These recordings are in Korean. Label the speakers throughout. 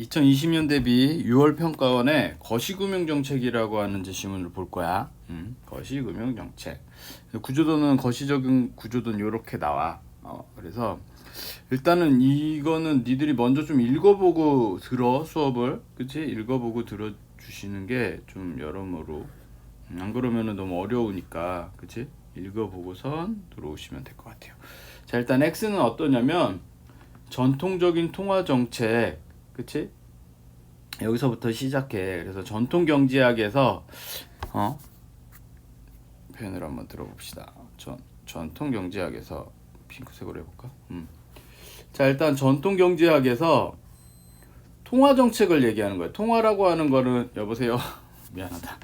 Speaker 1: 2020년 대비 6월 평가원의 거시금융정책이라고 하는 제시문을 볼 거야. 거시금융정책. 구조도는 거시적인 구조도는 이렇게 나와. 그래서 일단은 이거는 니들이 먼저 좀 읽어보고 들어 수업을, 그치? 읽어보고 들어주시는 게 좀 여러모로 안 그러면은 너무 어려우니까, 그치? 읽어보고선 들어오시면 될 것 같아요. 자, 일단 X는 어떠냐면 전통적인 통화정책, 그치? 여기서부터 시작해. 그래서 전통 경제학에서 표현을 한번 들어봅시다. 전통 경제학에서 핑크색으로 해볼까? 자, 일단 전통 경제학에서 통화 정책을 얘기하는 거예요. 통화라고 하는 거는 여보세요. 미안하다.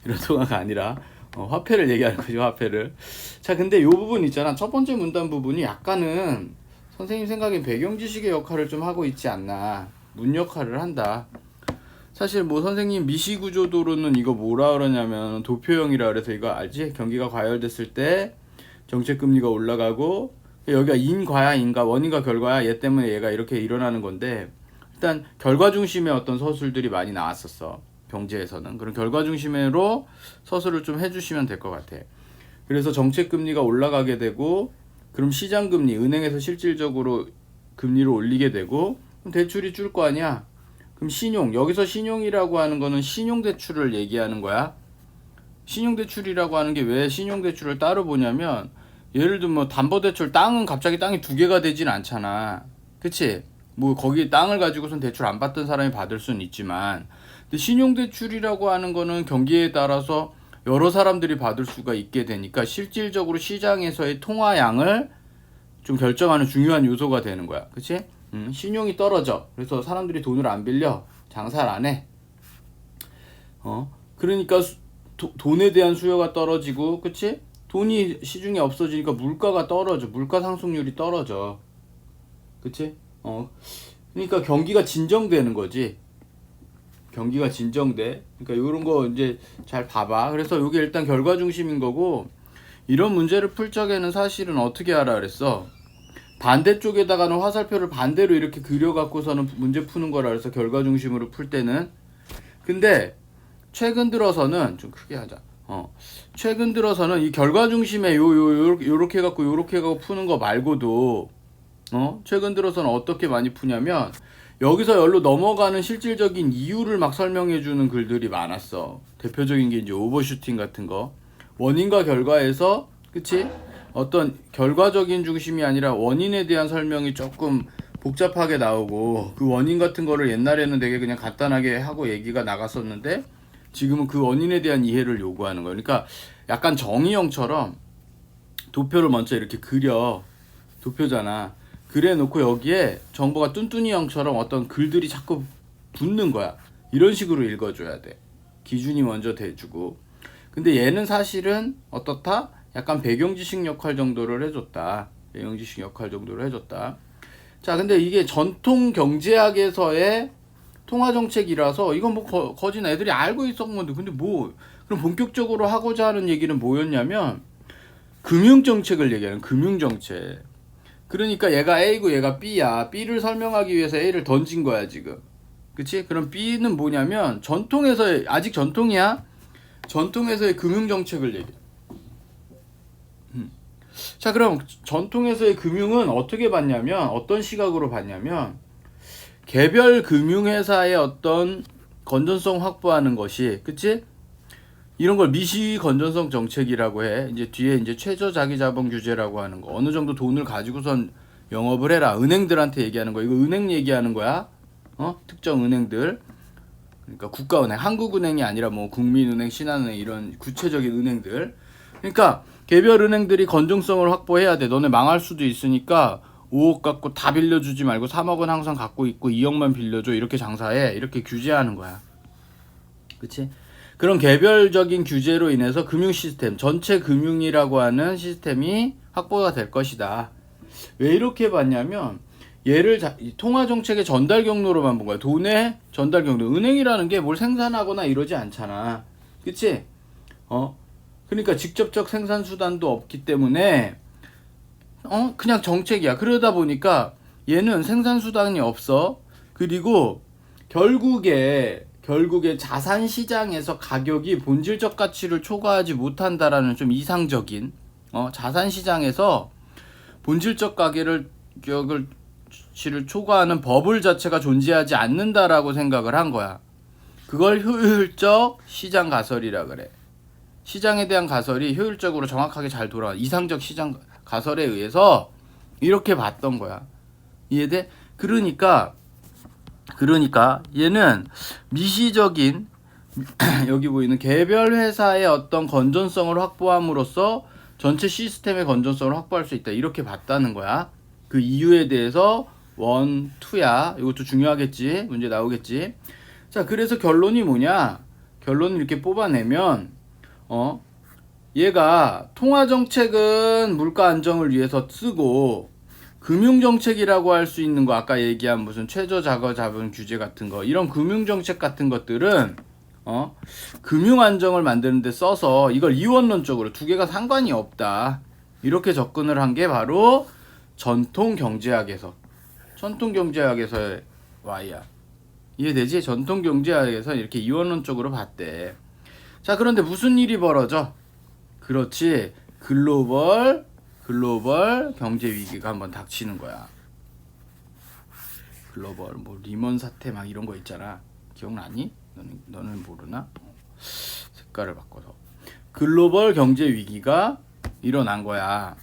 Speaker 1: 이런 통화가 아니라 화폐를 얘기하는 거죠. 화폐를. 자, 근데 이 부분 있잖아. 첫 번째 문단 부분이 약간은 선생님 생각엔 배경 지식의 역할을 좀 하고 있지 않나. 문 역할을 한다. 사실 뭐 선생님 미시구조도로는 이거 뭐라 그러냐면 도표형이라 그래서 이거 알지? 경기가 과열됐을 때 정책금리가 올라가고 여기가 인과야 인가 원인과 결과야 얘 때문에 얘가 이렇게 일어나는 건데 일단 결과 중심의 어떤 서술들이 많이 나왔었어. 경제에서는. 그런 결과 중심으로 서술을 좀 해주시면 될 것 같아. 그래서 정책금리가 올라가게 되고 그럼 시장금리, 은행에서 실질적으로 금리를 올리게 되고 그럼 대출이 줄 거 아니야. 그럼 신용, 여기서 신용이라고 하는 거는 신용대출을 얘기하는 거야. 신용대출이라고 하는 게 왜 신용대출을 따로 보냐면 예를 들면 뭐 담보대출, 땅은 갑자기 땅이 두 개가 되진 않잖아. 그치? 뭐 거기 땅을 가지고선 대출 안 받던 사람이 받을 수는 있지만 근데 신용대출이라고 하는 거는 경기에 따라서 여러 사람들이 받을 수가 있게 되니까 실질적으로 시장에서의 통화량을 좀 결정하는 중요한 요소가 되는 거야. 그치? 신용이 떨어져. 그래서 사람들이 돈을 안 빌려. 장사를 안 해. 그러니까 돈에 대한 수요가 떨어지고, 그치? 돈이 시중에 없어지니까 물가가 떨어져. 물가 상승률이 떨어져. 그치? 그러니까 경기가 진정되는 거지. 경기가 진정돼. 그러니까 이런 거 이제 잘 봐봐. 그래서 이게 일단 결과 중심인 거고, 이런 문제를 풀 적에는 사실은 어떻게 하라 그랬어? 반대쪽에다가는 화살표를 반대로 이렇게 그려갖고서는 문제 푸는 거라 그래서 결과 중심으로 풀 때는. 근데 최근 들어서는 좀 크게 하자. 최근 들어서는 이 결과 중심에 요렇게 해갖고 요렇게 해갖고 푸는 거 말고도 최근 들어서는 어떻게 많이 푸냐면 여기서 열로 넘어가는 실질적인 이유를 막 설명해주는 글들이 많았어. 대표적인 게 이제 오버슈팅 같은 거. 원인과 결과에서, 그치? 어떤 결과적인 중심이 아니라 원인에 대한 설명이 조금 복잡하게 나오고 그 원인 같은 거를 옛날에는 되게 그냥 간단하게 하고 얘기가 나갔었는데 지금은 그 원인에 대한 이해를 요구하는 거예요. 그러니까 약간 정의형처럼 도표를 먼저 이렇게 그려. 도표잖아. 그래 놓고 여기에 정보가 뚠뚠이 형처럼 어떤 글들이 자꾸 붙는 거야. 이런 식으로 읽어줘야 돼. 기준이 먼저 돼주고. 근데 얘는 사실은 어떻다? 약간 배경지식 역할 정도를 해줬다. 배경지식 역할 정도를 해줬다. 자, 근데 이게 전통 경제학에서의 통화정책이라서 이건 뭐 거진 애들이 알고 있었는데 근데 뭐 그럼 본격적으로 하고자 하는 얘기는 뭐였냐면 금융정책을 얘기하는 금융정책. 그러니까 얘가 A고 얘가 B야. B를 설명하기 위해서 A를 던진 거야 지금. 그치? 그럼 B는 뭐냐면 전통에서의 아직 전통이야. 전통에서의 금융정책을 얘기해. 자, 그럼 전통에서의 금융은 어떻게 봤냐면 어떤 시각으로 봤냐면 개별 금융회사의 어떤 건전성 확보하는 것이, 그치? 이런 걸 미시 건전성 정책이라고 해. 이제 뒤에 이제 최저 자기 자본 규제라고 하는 거. 어느 정도 돈을 가지고선 영업을 해라. 은행들한테 얘기하는 거. 이거 은행 얘기하는 거야. 특정 은행들. 그러니까 국가은행, 한국은행이 아니라 뭐 국민은행, 신한은행 이런 구체적인 은행들. 그러니까 개별 은행들이 건전성을 확보해야 돼. 너네 망할 수도 있으니까 5억 갖고 다 빌려주지 말고 3억은 항상 갖고 있고 2억만 빌려줘. 이렇게 장사해. 이렇게 규제하는 거야. 그치? 그런 개별적인 규제로 인해서 금융 시스템, 전체 금융이라고 하는 시스템이 확보가 될 것이다. 왜 이렇게 봤냐면 얘를 통화 정책의 전달 경로로만 본 거야. 돈의 전달 경로. 은행이라는 게 뭘 생산하거나 이러지 않잖아. 그치? 그러니까 직접적 생산 수단도 없기 때문에 그냥 정책이야. 그러다 보니까 얘는 생산 수단이 없어. 그리고 결국에 자산 시장에서 가격이 본질적 가치를 초과하지 못한다라는 좀 이상적인 자산 시장에서 본질적 가치를 초과하는 버블 자체가 존재하지 않는다라고 생각을 한 거야. 그걸 효율적 시장 가설이라 그래. 시장에 대한 가설이 효율적으로 정확하게 잘 돌아가. 이상적 시장 가설에 의해서 이렇게 봤던 거야. 이해돼? 그러니까 얘는 미시적인 여기 보이는 개별 회사의 어떤 건전성을 확보함으로써 전체 시스템의 건전성을 확보할 수 있다. 이렇게 봤다는 거야. 그 이유에 대해서 1, 2야. 이것도 중요하겠지. 문제 나오겠지. 자, 그래서 결론이 뭐냐? 결론을 이렇게 뽑아내면 얘가 통화정책은 물가 안정을 위해서 쓰고 금융정책이라고 할 수 있는 거, 아까 얘기한 무슨 최저자금 규제 같은 거, 이런 금융정책 같은 것들은 금융 안정을 만드는 데 써서 이걸 이원론적으로 두 개가 상관이 없다. 이렇게 접근을 한 게 바로 전통경제학에서의 Y야. 이해되지? 전통경제학에서 이렇게 이원론적으로 봤대. 자, 그런데 무슨 일이 벌어져? 그렇지. 글로벌 경제 위기가 한번 닥치는 거야. 글로벌 뭐 리먼 사태 막 이런 거 있잖아. 기억나니? 너는 모르나? 색깔을 바꿔서 글로벌 경제 위기가 일어난 거야.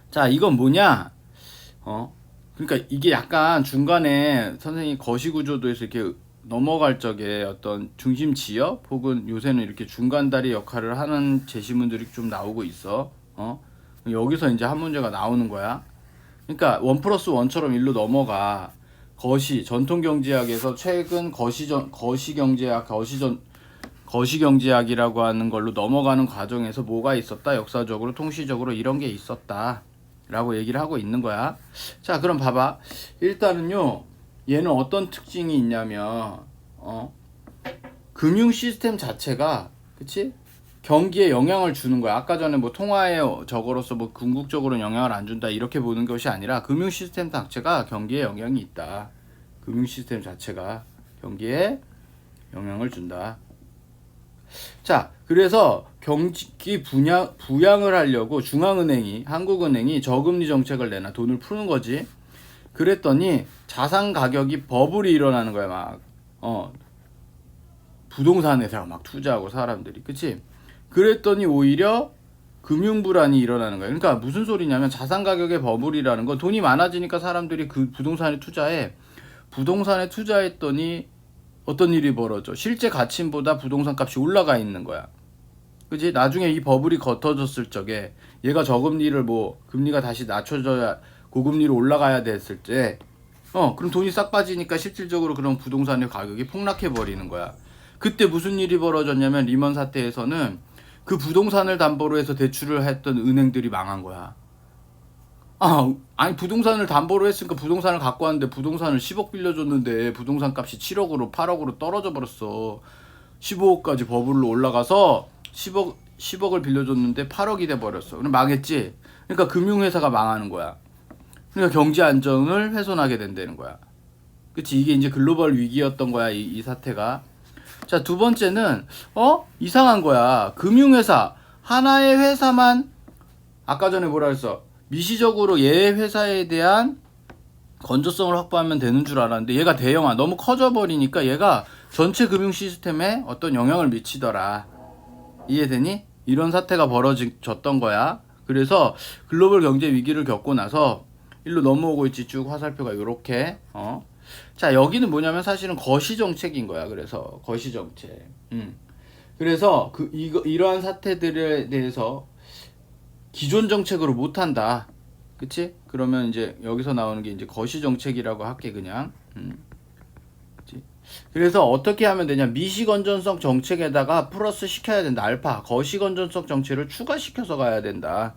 Speaker 1: 자, 이건 뭐냐? 그러니까 이게 약간 중간에 선생님이 거시구조도에서 이렇게 넘어갈 적에 어떤 중심 지역 혹은 요새는 이렇게 중간다리 역할을 하는 제시문들이 좀 나오고 있어. 여기서 이제 한 문제가 나오는 거야. 그러니까 1+1처럼 일로 넘어가. 전통경제학에서 최근 거시경제학이라고 하는 걸로 넘어가는 과정에서 뭐가 있었다? 역사적으로, 통시적으로 이런 게 있었다. 라고 얘기를 하고 있는 거야. 자, 그럼 봐봐. 일단은요, 얘는 어떤 특징이 있냐면, 금융 시스템 자체가, 그치? 경기에 영향을 주는 거야. 아까 전에 뭐 통화에 적으로서 뭐 궁극적으로 영향을 안 준다 이렇게 보는 것이 아니라 금융 시스템 자체가 경기에 영향이 있다. 금융 시스템 자체가 경기에 영향을 준다. 자, 그래서 경기 부양을 하려고 한국은행이 저금리 정책을 내놔. 돈을 푸는 거지. 그랬더니 자산 가격이 버블이 일어나는 거야. 막 부동산에서 막 투자하고 사람들이, 그치? 그랬더니 오히려 금융 불안이 일어나는 거야. 그러니까 무슨 소리냐면 자산 가격의 버블이라는 건 돈이 많아지니까 사람들이 그 부동산에 투자해. 부동산에 투자했더니 어떤 일이 벌어져? 실제 가치보다 부동산 값이 올라가 있는 거야. 그치? 나중에 이 버블이 겉어졌을 적에 얘가 저금리를 금리가 다시 낮춰져야 고금리로 올라가야 됐을 때 그럼 돈이 싹 빠지니까 실질적으로 그런 부동산의 가격이 폭락해 버리는 거야. 그때 무슨 일이 벌어졌냐면 리먼 사태에서는 그 부동산을 담보로 해서 대출을 했던 은행들이 망한 거야. 아니 부동산을 담보로 했으니까 부동산을 갖고 왔는데 부동산을 10억 빌려줬는데 부동산 값이 7억으로 8억으로 떨어져 버렸어. 15억까지 버블로 올라가서 10억을 빌려줬는데 8억이 돼 버렸어. 그럼 망했지. 그러니까 금융회사가 망하는 거야. 그러니까 경제 안정을 훼손하게 된다는 거야. 그치? 이게 이제 글로벌 위기였던 거야, 이 사태가. 자, 두 번째는 이상한 거야. 금융회사 하나의 회사만 아까 전에 뭐라 했어? 미시적으로 얘 회사에 대한 건조성을 확보하면 되는 줄 알았는데 얘가 대형화, 너무 커져 버리니까 얘가 전체 금융 시스템에 어떤 영향을 미치더라. 이해되니? 이런 사태가 벌어졌던 거야. 그래서 글로벌 경제 위기를 겪고 나서 일로 넘어오고 있지. 쭉 화살표가 요렇게. 자, 여기는 뭐냐면 사실은 거시정책인 거야. 그래서 거시정책. 그래서 이러한 사태들에 대해서 기존 정책으로 못한다. 그치? 그러면 이제 여기서 나오는 게 이제 거시정책이라고 할게, 그냥. 그치? 그래서 어떻게 하면 되냐? 미시건전성 정책에다가 플러스 시켜야 된다. 알파. 거시건전성 정책을 추가시켜서 가야 된다.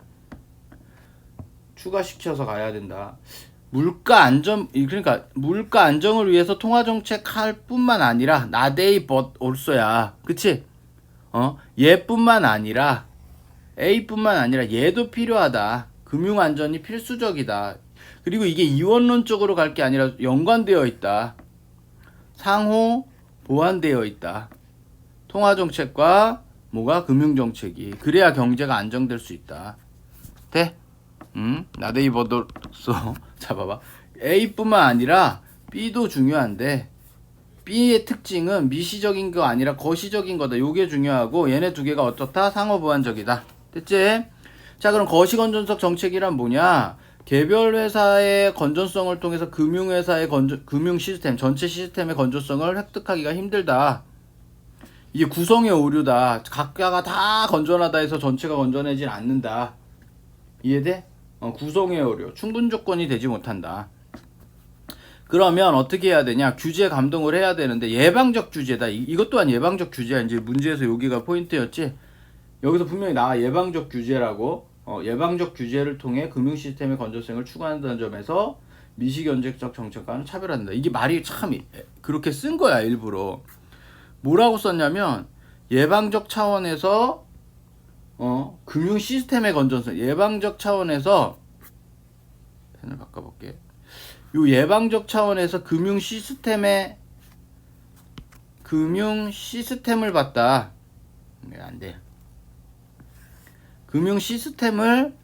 Speaker 1: 물가 안정을 위해서 통화 정책 할 뿐만 아니라 not but also야. 그치? 얘뿐만 아니라 A뿐만 아니라 얘도 필요하다. 금융 안전이 필수적이다. 그리고 이게 이원론적으로 갈 게 아니라 연관되어 있다. 상호 보완되어 있다. 통화정책과 뭐가 금융정책이. 그래야 경제가 안정될 수 있다. 돼? 나데이버더서 자 봐봐. A뿐만 아니라 B도 중요한데 B의 특징은 미시적인 거 아니라 거시적인 거다. 요게 중요하고 얘네 두 개가 어떻다? 상호 보완적이다. 됐지? 자 그럼 거시건전성 정책이란 뭐냐? 개별 회사의 건전성을 통해서 금융회사의 금융 시스템 전체 시스템의 건전성을 획득하기가 힘들다. 이게 구성의 오류다. 각자가 다 건전하다 해서 전체가 건전해지진 않는다. 이해돼? 구성의 오류. 충분 조건이 되지 못한다. 그러면 어떻게 해야 되냐? 규제 감독을 해야 되는데 예방적 규제다. 이것 또한 예방적 규제야. 이제 문제에서 여기가 포인트였지. 여기서 분명히 나와 예방적 규제라고. 예방적 규제를 통해 금융 시스템의 건전성을 추구한다는 점에서 미시경제적 정책과는 차별한다. 이게 말이 참 그렇게 쓴 거야 일부러. 뭐라고 썼냐면 예방적 차원에서 금융 시스템의 건전성. 예방적 차원에서 펜을 바꿔볼게. 요 예방적 차원에서 금융 시스템을 봤다. 안 돼. 금융 시스템을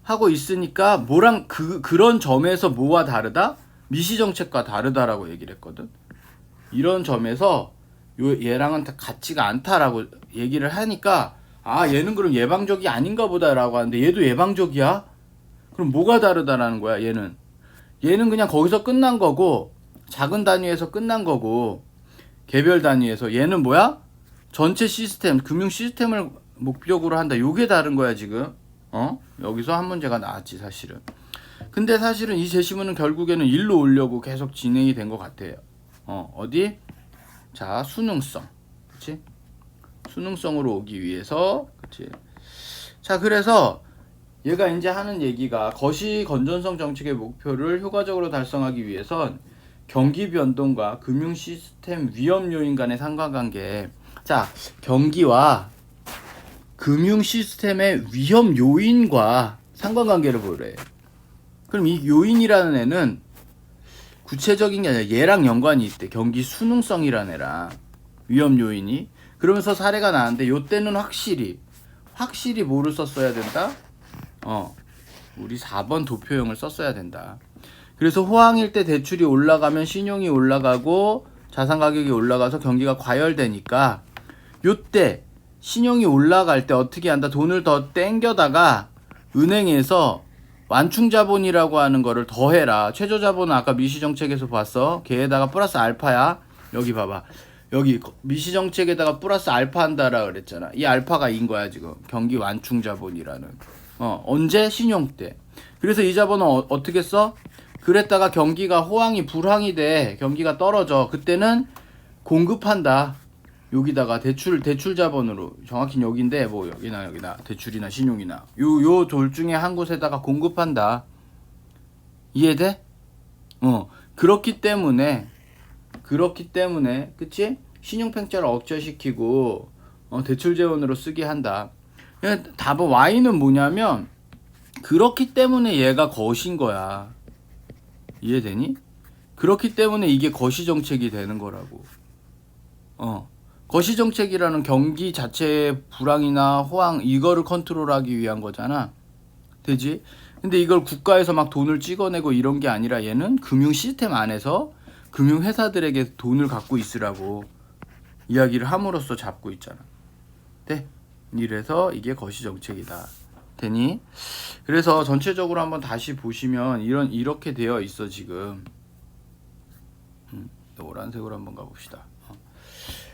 Speaker 1: 하고 있으니까 뭐랑 그런 점에서 뭐와 다르다? 미시 정책과 다르다라고 얘기를 했거든. 이런 점에서 얘랑은 같지가 않다라고 얘기를 하니까 얘는 그럼 예방적이 아닌가 보다라고 하는데 얘도 예방적이야? 그럼 뭐가 다르다라는 거야 얘는 그냥 거기서 끝난 거고 작은 단위에서 끝난 거고 개별 단위에서 얘는 뭐야? 전체 시스템 금융 시스템을 목적으로 한다. 요게 다른 거야 지금. 여기서 한 문제가 나왔지 사실은. 근데 사실은 이 제시문은 결국에는 일로 오려고 계속 진행이 된 것 같아요. 어디? 자 수능성. 그치? 수능성으로 오기 위해서. 그치? 자 그래서 얘가 이제 하는 얘기가 거시 건전성 정책의 목표를 효과적으로 달성하기 위해선 경기 변동과 금융 시스템 위험 요인 간의 상관관계. 자 경기와 금융 시스템의 위험 요인과 상관관계를 보래. 그럼 이 요인이라는 애는 구체적인 게 아니라 얘랑 연관이 있대. 경기 수능성이라는 애랑 위험 요인이. 그러면서 사례가 나왔는데 요때는 확실히 뭐를 썼어야 된다? 우리 4번 도표형을 썼어야 된다. 그래서 호황일 때 대출이 올라가면 신용이 올라가고 자산 가격이 올라가서 경기가 과열되니까 요때 신용이 올라갈 때 어떻게 한다? 돈을 더 땡겨다가 은행에서 완충자본이라고 하는 거를 더해라. 최저자본은 아까 미시정책에서 봤어. 걔에다가 플러스 알파야. 여기 봐봐. 여기 미시정책에다가 플러스 알파 한다라 그랬잖아. 이 알파가 인 거야 지금. 경기 완충자본이라는. 언제? 신용 때. 그래서 이 자본은 어떻게 써? 그랬다가 경기가 호황이 불황이 돼. 경기가 떨어져. 그때는 공급한다. 여기다가 대출 자본으로 정확히 여기인데 뭐 여기나 대출이나 신용이나 요 돌 중에 한 곳에다가 공급한다. 이해돼? 그렇기 때문에 그치? 신용팽자를 억제시키고 대출 재원으로 쓰게 한다. 답은 Y는 뭐냐면 그렇기 때문에 얘가 거신 거야. 이해되니? 그렇기 때문에 이게 거시 정책이 되는 거라고. 거시 정책이라는 경기 자체의 불황이나 호황 이거를 컨트롤하기 위한 거잖아. 되지? 근데 이걸 국가에서 막 돈을 찍어내고 이런 게 아니라 얘는 금융 시스템 안에서 금융 회사들에게 돈을 갖고 있으라고 이야기를 함으로써 잡고 있잖아. 돼? 이래서 이게 거시 정책이다. 되니? 그래서 전체적으로 한번 다시 보시면 이렇게 되어 있어 지금. 노란색으로 한번 가봅시다.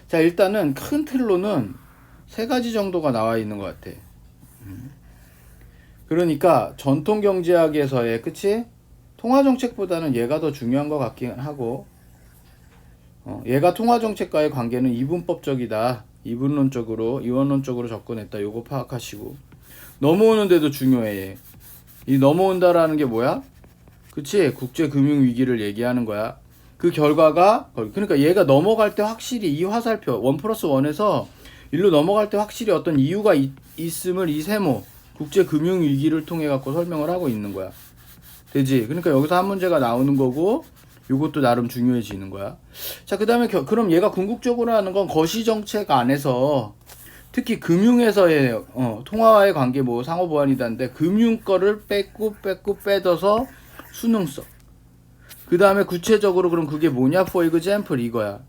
Speaker 1: 자 일단은 큰 틀로는 3가지 정도가 나와 있는 것 같아. 그러니까 전통경제학에서의 그치? 통화정책보다는 얘가 더 중요한 것 같긴 하고 얘가 통화정책과의 관계는 이분법적이다. 이원론적으로 접근했다. 요거 파악하시고 넘어오는데도 중요해 얘. 이 넘어온다라는 게 뭐야? 그치? 국제금융위기를 얘기하는 거야. 그 결과가 그러니까 얘가 넘어갈 때 확실히 이 화살표 1+1에서 일로 넘어갈 때 확실히 어떤 이유가 있음을 이 세모 국제금융위기를 통해 갖고 설명을 하고 있는 거야. 되지? 그러니까 여기서 한 문제가 나오는 거고 요것도 나름 중요해지는 거야. 자, 그 다음에 그럼 얘가 궁극적으로 하는 건 거시정책 안에서 특히 금융에서의 통화와의 관계 뭐 상호 보완이다는데 금융 거를 뺏고 빼둬서 수능성. 그 다음에 구체적으로 그럼 그게 뭐냐? for example 이거야.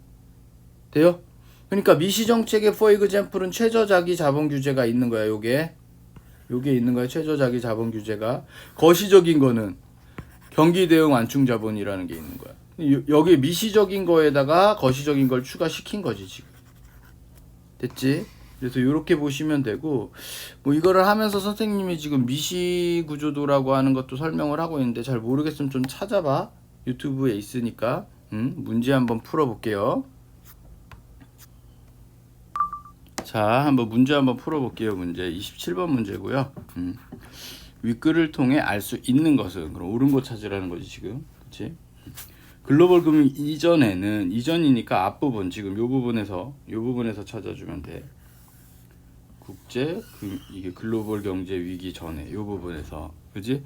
Speaker 1: 돼요? 그러니까 미시정책의 for example은 최저자기 자본 규제가 있는 거야. 요게 있는 거야. 최저자기 자본 규제가. 거시적인 거는 경기 대응 완충 자본이라는 게 있는 거야. 여기 미시적인 거에다가 거시적인 걸 추가시킨 거지 지금. 됐지? 그래서 이렇게 보시면 되고, 뭐 이거를 하면서 선생님이 지금 미시 구조도라고 하는 것도 설명을 하고 있는데 잘 모르겠으면 좀 찾아봐. 유튜브에 있으니까. 문제 한번 풀어볼게요. 자, 문제 한번 풀어볼게요. 문제 27번 문제고요. 윗글을 통해 알 수 있는 것은, 그럼 옳은 거 찾으라는 거지 지금. 그렇지? 글로벌 금융 이전이니까 앞부분 지금 요 부분에서 찾아주면 돼. 이게 글로벌 경제 위기 전에 요 부분에서, 그지?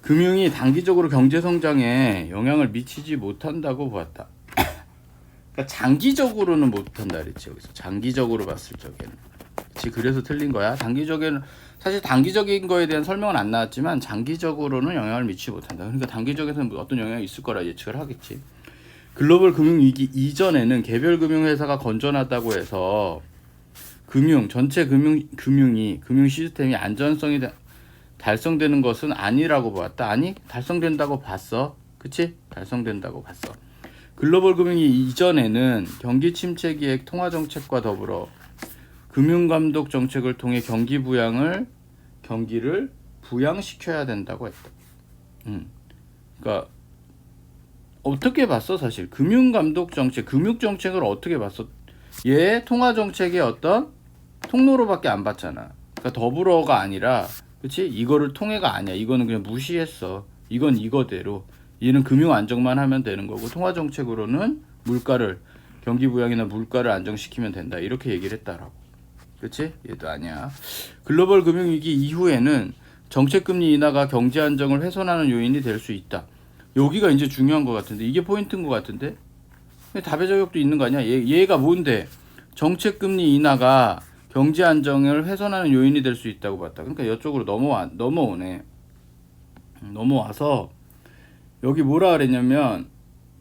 Speaker 1: 금융이 단기적으로 경제 성장에 영향을 미치지 못한다고 보았다. 그러니까 장기적으로는 못한다 그랬지. 여기서 장기적으로 봤을 적에는, 그치? 그래서 틀린 거야. 사실 단기적인 거에 대한 설명은 안 나왔지만 장기적으로는 영향을 미치지 못한다. 그러니까 단기적에서는 어떤 영향이 있을 거라 예측을 하겠지. 글로벌 금융 위기 이전에는 개별 금융 회사가 건전하다고 해서 전체 금융 시스템이 안전성이 달성되는 것은 아니라고 보았다. 아니, 달성된다고 봤어. 그치? 달성된다고 봤어. 글로벌 금융위 이전에는 경기 침체 기획 통화 정책과 더불어 금융 감독 정책을 통해 경기를 부양시켜야 된다고 했다. 그러니까 어떻게 봤어? 사실 금융 감독 정책, 금융 정책을 어떻게 봤어? 얘 통화 정책의 어떤 통로로밖에 안 봤잖아. 그러니까 더불어가 아니라, 그치? 이거를 통해가 아니야. 이거는 그냥 무시했어. 이건 이거대로. 얘는 금융 안정만 하면 되는 거고, 통화 정책으로는 경기 부양이나 물가를 안정시키면 된다. 이렇게 얘기를 했다라고. 그치? 얘도 아니야. 글로벌 금융 위기 이후에는 정책 금리 인하가 경제 안정을 훼손하는 요인이 될 수 있다. 여기가 이제 중요한 것 같은데, 이게 포인트인 것 같은데? 답의 저격도 있는 거 아니야? 얘가 뭔데? 정책 금리 인하가 경제 안정을 훼손하는 요인이 될 수 있다고 봤다. 그러니까 이쪽으로 넘어오네. 넘어와서 여기 뭐라 그랬냐면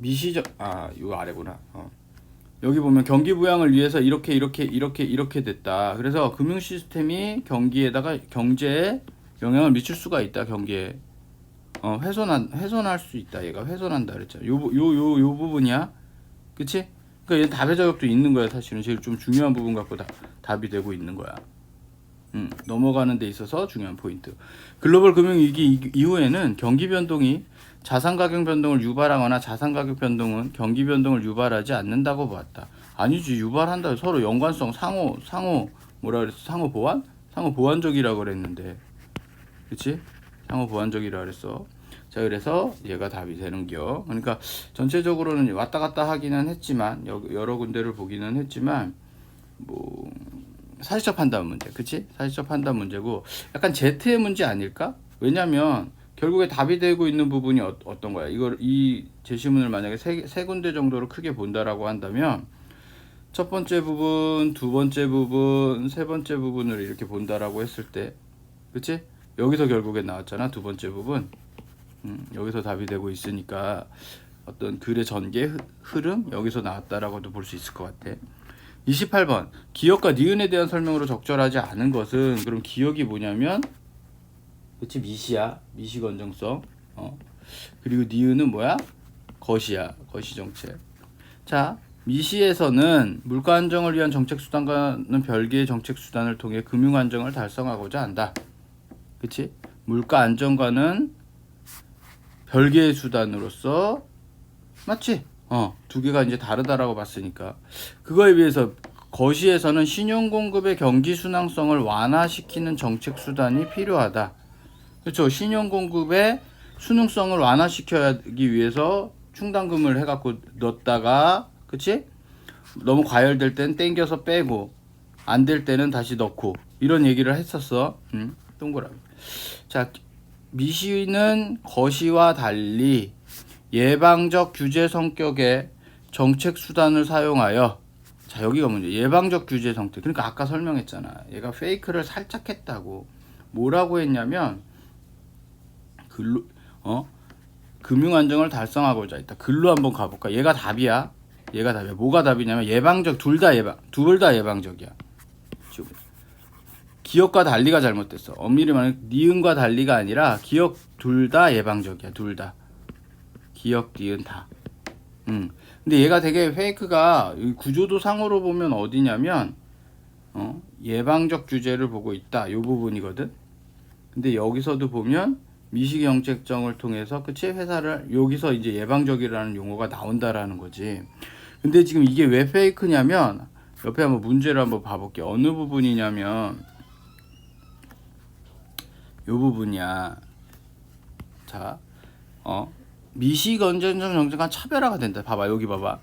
Speaker 1: 이거 아래구나. 여기 보면 경기 부양을 위해서 이렇게 됐다. 그래서 금융 시스템이 경제에 영향을 미칠 수가 있다. 경기에 훼손할 수 있다. 얘가 훼손한다 그랬잖아. 요 부분이야. 그치? 그러니까 얘 답의 저격도 있는 거야. 사실은 제일 좀 중요한 부분 갖고 답이 되고 있는 거야. 넘어가는 데 있어서 중요한 포인트. 글로벌 금융위기 이후에는 경기 변동이 자산 가격 변동을 유발하거나 자산 가격 변동은 경기 변동을 유발하지 않는다고 보았다. 아니지, 유발한다. 서로 연관성, 상호 보완? 상호 보완적이라고 그랬는데. 그치? 상호 보완적이라고 그랬어. 자, 그래서 얘가 답이 되는겨. 그러니까 전체적으로는 왔다 갔다 하기는 했지만, 여러 군데를 보기는 했지만, 뭐 사실적 판단 문제, 그치? 사실적 판단 문제고, 약간 Z의 문제 아닐까? 왜냐면 결국에 답이 되고 있는 부분이 어떤 거야? 이 제시문을 만약에 세 군데 정도로 크게 본다라고 한다면, 첫 번째 부분, 두 번째 부분, 세 번째 부분을 이렇게 본다라고 했을 때, 그치? 여기서 결국에 나왔잖아, 두 번째 부분. 여기서 답이 되고 있으니까 어떤 글의 전개 흐름 여기서 나왔다라고도 볼 수 있을 것 같아. 28번 기억과 니은에 대한 설명으로 적절하지 않은 것은, 그럼 기억이 뭐냐면, 그치? 미시야. 미시 건정성. 그리고 니은은 뭐야? 거시야. 거시 정책. 자, 미시에서는 물가 안정을 위한 정책 수단과는 별개의 정책 수단을 통해 금융 안정을 달성하고자 한다. 그치? 물가 안정과는 별개의 수단으로서, 맞지? 두 개가 이제 다르다라고 봤으니까. 그거에 비해서 거시에서는 신용 공급의 경기 순항성을 완화시키는 정책 수단이 필요하다. 그렇죠? 신용 공급의 순응성을 완화시키기 위해서 충당금을 해갖고 넣었다가, 그치? 너무 과열될 땐 땡겨서 빼고, 안 될 때는 다시 넣고, 이런 얘기를 했었어. 동그라미. 자, 미시는 거시와 달리 예방적 규제 성격의 정책 수단을 사용하여. 자, 여기가 문제. 예방적 규제 성격. 그러니까 아까 설명했잖아. 얘가 페이크를 살짝 했다고. 뭐라고 했냐면 글로 금융 안정을 달성하고자 했다. 글로 한번 가볼까? 얘가 답이야. 얘가 답이야. 뭐가 답이냐면 예방적, 둘 다 예방적이야. 지금 기억과 달리가 잘못됐어. 엄밀히 말하면 니은과 달리가 아니라 기억 둘 다 예방적이야. 둘 다. 기억, 니은 다. 근데 얘가 되게 페이크가 구조도 상으로 보면 어디냐면 예방적 규제를 보고 있다. 요 부분이거든. 근데 여기서도 보면 미시경책정을 통해서 그치 회사를 여기서 이제 예방적이라는 용어가 나온다라는 거지. 근데 지금 이게 왜 페이크냐면 옆에 한번 문제를 한번 봐볼게. 어느 부분이냐면 요 부분이야. 자, 미시건전적 정책과 차별화가 된다. 봐봐, 여기 봐봐.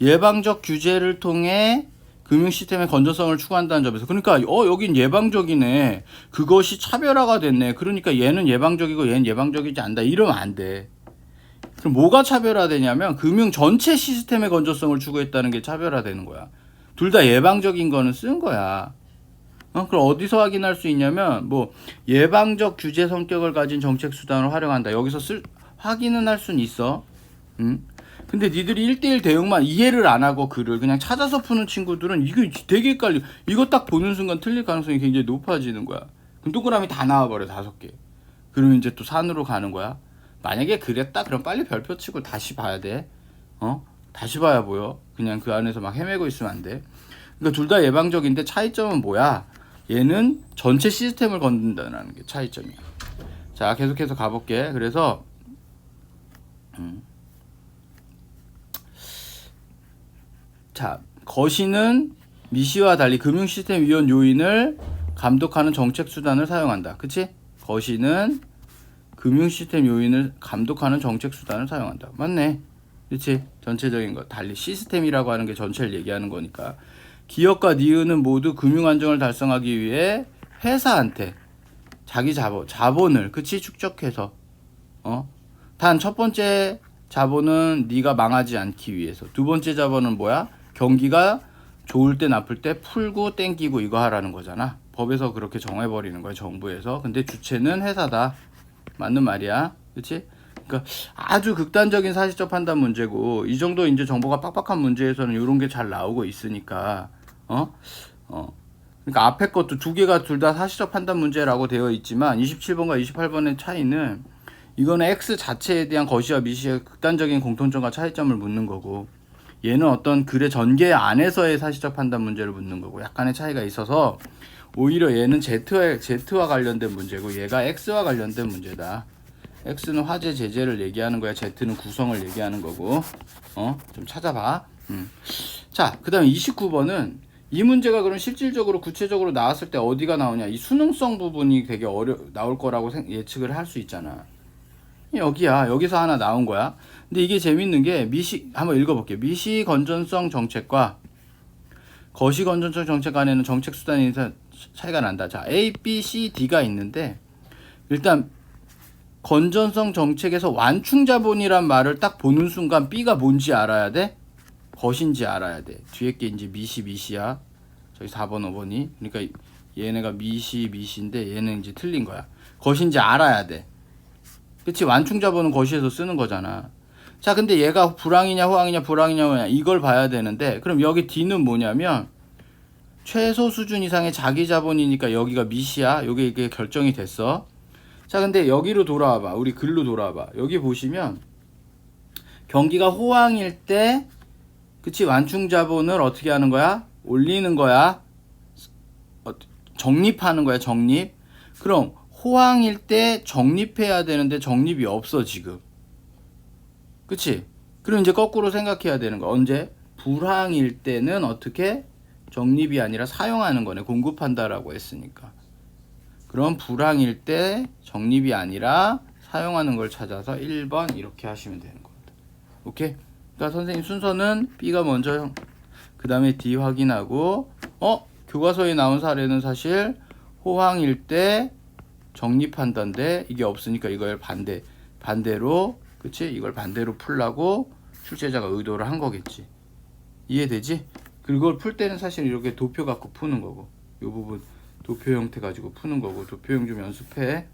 Speaker 1: 예방적 규제를 통해 금융 시스템의 건전성을 추구한다는 점에서, 그러니까 여긴 예방적이네. 그것이 차별화가 됐네. 그러니까 얘는 예방적이고 얘는 예방적이지 않다. 이러면 안 돼. 그럼 뭐가 차별화되냐면 금융 전체 시스템의 건전성을 추구했다는 게 차별화되는 거야. 둘 다 예방적인 거는 쓴 거야. 그럼 어디서 확인할 수 있냐면 뭐 예방적 규제 성격을 가진 정책 수단을 활용한다. 여기서 확인은 할 수는 있어. 근데 니들이 1대1 대응만 이해를 안 하고 글을 그냥 찾아서 푸는 친구들은 이거 되게 헷갈려. 이거 딱 보는 순간 틀릴 가능성이 굉장히 높아지는 거야. 그럼 동그라미 다 나와버려, 5개. 그러면 이제 또 산으로 가는 거야. 만약에 그랬다 그럼 빨리 별표 치고 다시 봐야 돼. 다시 봐야 보여. 그냥 그 안에서 막 헤매고 있으면 안 돼. 그러니까 둘 다 예방적인데 차이점은 뭐야? 얘는 전체 시스템을 건든다는 게 차이점이야. 자, 계속해서 가볼게. 그래서 자, 거시는 미시와 달리 금융 시스템 위원 요인을 감독하는 정책 수단을 사용한다. 그치? 거시는 금융 시스템 요인을 감독하는 정책 수단을 사용한다. 맞네. 그치? 전체적인 거. 달리 시스템이라고 하는 게 전체를 얘기하는 거니까. 기업과 니은은 모두 금융 안정을 달성하기 위해 회사한테 자기 자본을 그치? 축적해서 단 첫 번째 자본은 네가 망하지 않기 위해서. 두 번째 자본은 뭐야? 경기가 좋을 때 나쁠 때 풀고 땡기고 이거 하라는 거잖아. 법에서 그렇게 정해버리는 거야, 정부에서. 근데 주체는 회사다. 맞는 말이야. 그치? 그러니까 아주 극단적인 사실적 판단 문제고, 이 정도 이제 정보가 빡빡한 문제에서는 이런 게 잘 나오고 있으니까, 그러니까 앞에 것도 두 개가 둘 다 사실적 판단 문제라고 되어 있지만, 27번과 28번의 차이는, 이거는 X 자체에 대한 거시와 미시의 극단적인 공통점과 차이점을 묻는 거고, 얘는 어떤 글의 전개 안에서의 사실적 판단 문제를 묻는 거고, 약간의 차이가 있어서 오히려 얘는 Z와 관련된 문제고 얘가 X와 관련된 문제다. X는 화재 제재를 얘기하는 거야. Z는 구성을 얘기하는 거고. 좀 찾아봐. 자, 그 다음에 29번은 이 문제가 그럼 실질적으로 구체적으로 나왔을 때 어디가 나오냐. 이 수능성 부분이 되게 나올 거라고 예측을 할 수 있잖아. 여기야. 여기서 하나 나온 거야. 근데 이게 재밌는 게 한번 읽어볼게요. 미시 건전성 정책과 거시 건전성 정책 간에는 정책 수단이 차이가 난다. 자, A, B, C, D가 있는데 일단 건전성 정책에서 완충 자본이란 말을 딱 보는 순간 B가 뭔지 알아야 돼. 거신지 알아야 돼. 뒤에 게 이제 미시야. 저기 4번, 5번이. 그러니까 얘네가 미시인데 얘는 이제 틀린 거야. 거신지 알아야 돼. 그치? 완충 자본은 거시에서 쓰는 거잖아. 자, 근데 얘가 불황이냐 호황이냐 불황이냐 호황이냐 이걸 봐야 되는데, 그럼 여기 D는 뭐냐면 최소 수준 이상의 자기 자본이니까 여기가 미시야. 이게 결정이 됐어. 자, 근데 여기로 돌아와봐. 우리 글로 돌아와봐. 여기 보시면 경기가 호황일 때 그치? 완충 자본을 어떻게 하는 거야? 올리는 거야. 적립하는 거야. 적립. 그럼 호황일 때 적립해야 되는데 적립이 없어 지금. 그치? 그럼 이제 거꾸로 생각해야 되는 거야. 언제? 불황일 때는 어떻게? 적립이 아니라 사용하는 거네. 공급한다라고 했으니까. 그럼 불황일 때 적립이 아니라 사용하는 걸 찾아서 1번 이렇게 하시면 되는 겁니다. 오케이? 그러니까 선생님 순서는 B가 먼저, 그 다음에 D 확인하고, 교과서에 나온 사례는 사실 호황일 때 적립한다인데 이게 없으니까 이걸 반대로 그치? 이걸 반대로 풀라고 출제자가 의도를 한 거겠지. 이해되지? 그걸 풀 때는 사실 이렇게 도표 갖고 푸는 거고, 이 부분 도표 형태 가지고 푸는 거고, 도표형 좀 연습해.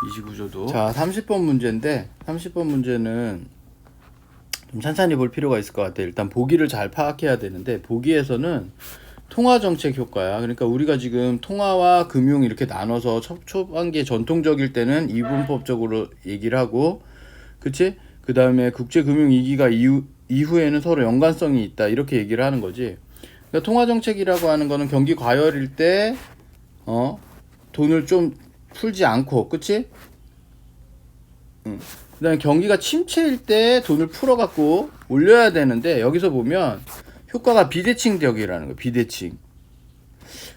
Speaker 1: 이시구조도. 자, 30번 문제인데 30번 문제는 좀 찬찬히 볼 필요가 있을 것 같아. 일단 보기를 잘 파악해야 되는데, 보기에서는 통화정책 효과야. 그러니까 우리가 지금 통화와 금융 이렇게 나눠서 초반기에 전통적일 때는 이분법적으로 얘기를 하고, 그치? 그 다음에 국제금융위기가 이후에는 서로 연관성이 있다, 이렇게 얘기를 하는 거지. 그러니까 통화정책이라고 하는 거는 경기 과열일 때 돈을 좀 풀지 않고, 그치? 그 다음에 경기가 침체일 때 돈을 풀어갖고 올려야 되는데, 여기서 보면 효과가 비대칭적이라는 거예요. 비대칭.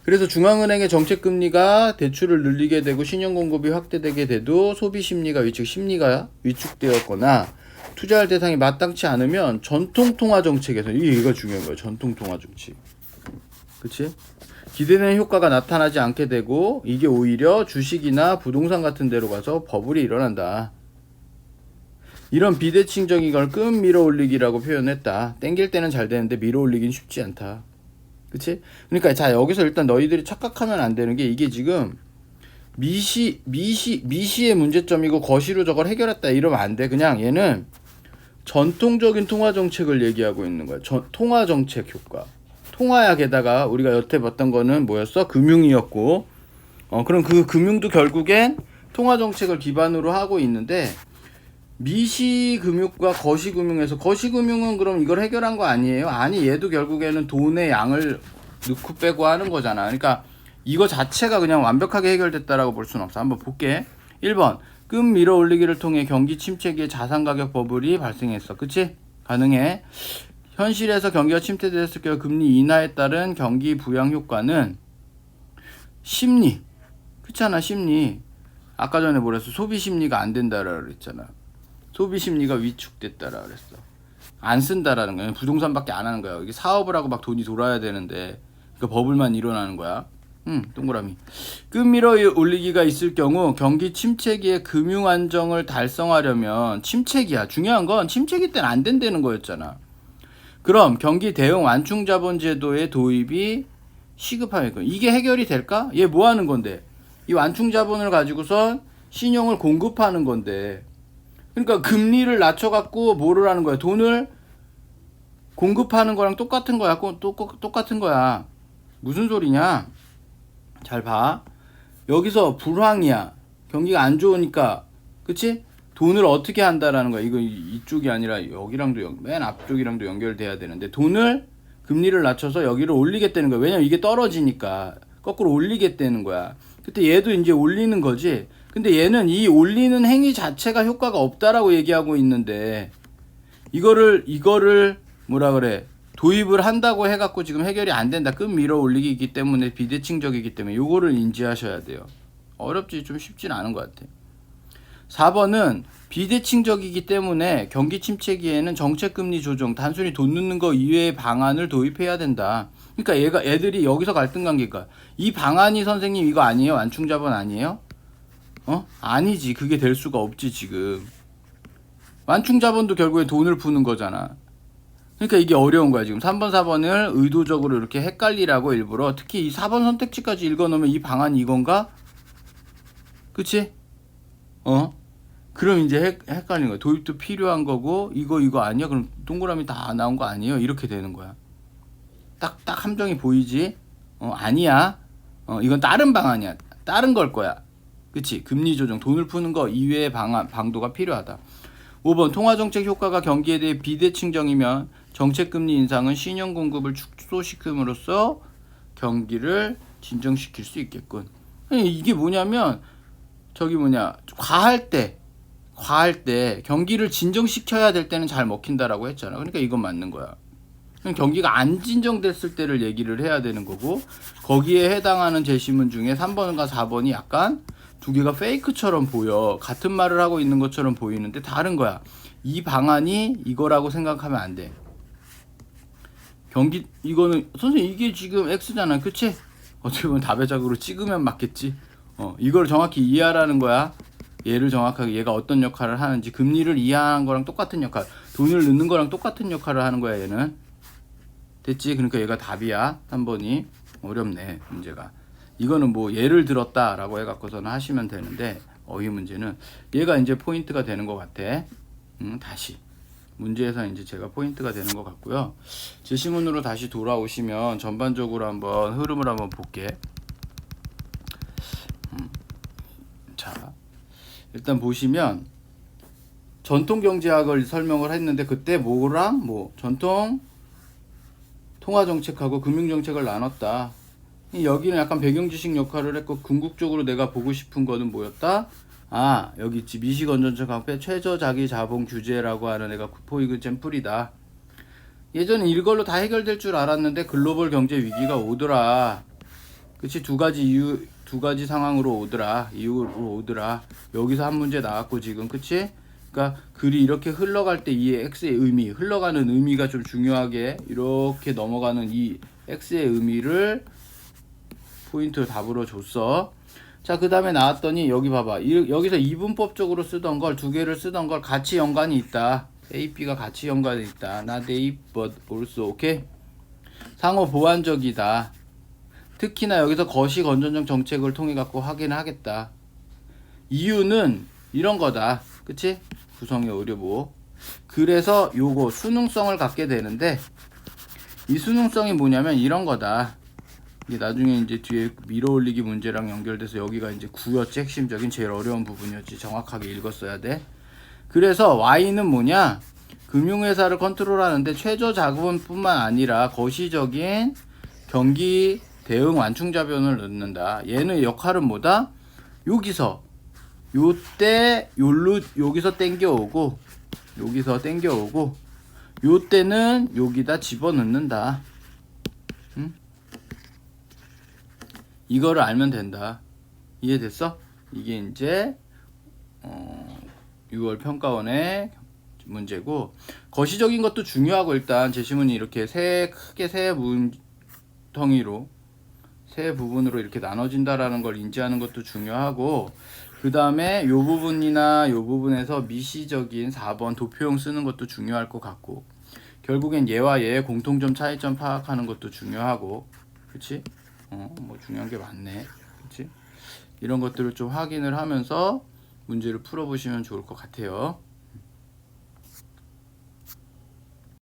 Speaker 1: 그래서 중앙은행의 정책금리가 대출을 늘리게 되고 신용공급이 확대되게 돼도 소비심리가 심리가 위축되었거나 투자할 대상이 마땅치 않으면 전통통화정책에서, 이거 중요한 거예요. 전통통화정책. 그치? 기대되는 효과가 나타나지 않게 되고, 이게 오히려 주식이나 부동산 같은 데로 가서 버블이 일어난다. 이런 비대칭적인 걸 끈 밀어올리기라고 표현했다. 땡길 때는 잘 되는데 밀어올리긴 쉽지 않다. 그치? 그러니까 자, 여기서 일단 너희들이 착각하면 안 되는 게, 이게 지금 미시의 문제점이고 거시로 저걸 해결했다 이러면 안 돼. 그냥 얘는 전통적인 통화정책을 얘기하고 있는 거야. 통화정책 효과. 통화야. 게다가 우리가 여태 봤던 거는 뭐였어? 금융이었고, 그럼 그 금융도 결국엔 통화정책을 기반으로 하고 있는데, 미시금융과 거시금융에서, 거시금융은 그럼 이걸 해결한 거 아니에요? 아니, 얘도 결국에는 돈의 양을 넣고 빼고 하는 거잖아. 그러니까 이거 자체가 그냥 완벽하게 해결됐다라고 볼 수는 없어. 한번 볼게. 1번, 끈 밀어 올리기를 통해 경기 침체기에 자산 가격 버블이 발생했어. 그치? 가능해. 현실에서 경기가 침체됐을 경우 금리 인하에 따른 경기 부양 효과는 심리. 그렇잖아, 심리. 아까 전에 뭐랬어? 소비 심리가 안 된다라 그랬잖아. 소비 심리가 위축됐다라 그랬어. 안 쓴다라는 거야. 부동산밖에 안 하는 거야. 이게 사업을 하고 막 돈이 돌아야 되는데, 그 버블만 일어나는 거야. 동그라미. 끈 밀어 올리기가 있을 경우 경기 침체기에 금융 안정을 달성하려면, 침체기야. 중요한 건 침체기 때는 안 된다는 거였잖아. 그럼 경기 대응 완충 자본 제도의 도입이 시급하니까 이게 해결이 될까? 얘 뭐 하는 건데? 이 완충 자본을 가지고서 신용을 공급하는 건데, 그러니까 금리를 낮춰갖고 뭐를 하는 거야? 돈을 공급하는 거랑 똑같은 거야. 똑같은 거야. 무슨 소리냐? 잘 봐. 여기서 불황이야. 경기가 안 좋으니까, 그치? 돈을 어떻게 한다라는 거야. 이거 이쪽이 아니라 여기랑도 맨 앞쪽이랑도 연결돼야 되는데, 돈을 금리를 낮춰서 여기를 올리겠다는 거야. 왜냐면 이게 떨어지니까 거꾸로 올리겠다는 거야. 그때 얘도 이제 올리는 거지. 근데 얘는 이 올리는 행위 자체가 효과가 없다라고 얘기하고 있는데, 이거를 뭐라 그래? 도입을 한다고 해갖고 지금 해결이 안 된다. 끈 밀어 올리기이기 때문에 비대칭적이기 때문에 요거를 인지하셔야 돼요. 어렵지, 좀 쉽진 않은 것 같아. 4번은 비대칭적이기 때문에 경기 침체기에는 정책금리 조정, 단순히 돈 넣는 거 이외의 방안을 도입해야 된다. 그러니까 애들이 여기서 갈등 관계가, 이 방안이 선생님 이거 아니에요? 완충자본 아니에요? 아니지. 그게 될 수가 없지. 지금 완충자본도 결국에 돈을 푸는 거잖아. 그러니까 이게 어려운 거야. 지금 3번 4번을 의도적으로 이렇게 헷갈리라고 일부러, 특히 이 4번 선택지까지 읽어놓으면 이 방안이 이건가? 그치? 그럼 이제 헷갈리는 거야. 도입도 필요한 거고, 이거 아니야? 그럼 동그라미 다 나온 거 아니에요? 이렇게 되는 거야. 딱 함정이 보이지? 아니야. 이건 다른 방안이야. 다른 걸 거야. 그치? 금리 조정, 돈을 푸는 거 이외의 방도가 필요하다. 5번, 통화정책 효과가 경기에 대해 비대칭적이면 정책금리 인상은 신용 공급을 축소시킴으로써 경기를 진정시킬 수 있겠군. 이게 뭐냐면, 과할 때 경기를 진정시켜야 될 때는 잘 먹힌다라고 했잖아. 그러니까 이건 맞는 거야. 경기가 안 진정됐을 때를 얘기를 해야 되는 거고, 거기에 해당하는 제시문 중에 3번과 4번이 약간 두 개가 페이크처럼 보여. 같은 말을 하고 있는 것처럼 보이는데 다른 거야. 이 방안이 이거라고 생각하면 안 돼. 이거는 선생님 이게 지금 X잖아. 그치? 어떻게 보면 다배작으로 찍으면 맞겠지. 이걸 정확히 이해하라는 거야. 얘를 정확하게 얘가 어떤 역할을 하는지 금리를 이해하는 거랑 똑같은 역할, 돈을 넣는 거랑 똑같은 역할을 하는 거야 얘는. 됐지? 그러니까 얘가 답이야. 3번이. 어렵네 문제가. 이거는 뭐 예를 들었다 라고 해갖고서는 하시면 되는데 이 문제는 얘가 이제 포인트가 되는 것 같아. 다시 문제에서 이제 제가 포인트가 되는 것 같고요. 제시문으로 다시 돌아오시면 전반적으로 한번 흐름을 한번 볼게. 자, 일단 보시면 전통 경제학을 설명을 했는데 그때 뭐랑 뭐 전통 통화 정책하고 금융 정책을 나눴다. 여기는 약간 배경 지식 역할을 했고 궁극적으로 내가 보고 싶은 거는 뭐였다? 여기 있지. 미시건전처 강패 최저 자기 자본 규제라고 하는 애가 포이그 잼플이다. 예전에 이걸로 다 해결될 줄 알았는데 글로벌 경제 위기가 오더라. 그치? 두 가지 상황으로 오더라. 이유로 오더라. 여기서 한 문제 나왔고 지금 그치? 그러니까 글이 이렇게 흘러갈 때 이 X의 의미, 흘러가는 의미가 좀 중요하게 이렇게 넘어가는 이 X의 의미를 포인트 답으로 줬어. 자, 그 다음에 나왔더니 여기 봐봐. 여기서 이분법적으로 쓰던 걸 두 개를 쓰던 걸 같이 연관이 있다. A, B가 같이 연관이 있다. Not A, but also. 오케이? 상호 보완적이다. 특히나 여기서 거시 건전적 정책을 통해 갖고 확인하겠다. 이유는 이런 거다. 그치? 구성의 의료보. 그래서 요거 수능성을 갖게 되는데 이 수능성이 뭐냐면 이런 거다. 이게 나중에 이제 뒤에 밀어올리기 문제랑 연결돼서 여기가 이제 9였지. 핵심적인 제일 어려운 부분이었지. 정확하게 읽었어야 돼. 그래서 Y는 뭐냐? 금융회사를 컨트롤하는데 최저 자금뿐만 아니라 거시적인 경기 대응 완충자본을 넣는다. 얘는 역할은 뭐다? 여기서 요때 여기서 땡겨오고 여기서 땡겨오고 요때는 여기다 집어넣는다. 응? 이거를 알면 된다. 이해됐어? 이게 이제 6월 평가원의 문제고 거시적인 것도 중요하고 일단 제시문이 이렇게 크게 세 문덩이로 세 부분으로 이렇게 나눠진다라는 걸 인지하는 것도 중요하고 그 다음에 요 부분이나 요 부분에서 미시적인 4번 도표형 쓰는 것도 중요할 것 같고 결국엔 얘와 얘의 공통점 차이점 파악하는 것도 중요하고 그치? 뭐 중요한 게 많네 그치? 이런 것들을 좀 확인을 하면서 문제를 풀어보시면 좋을 것 같아요.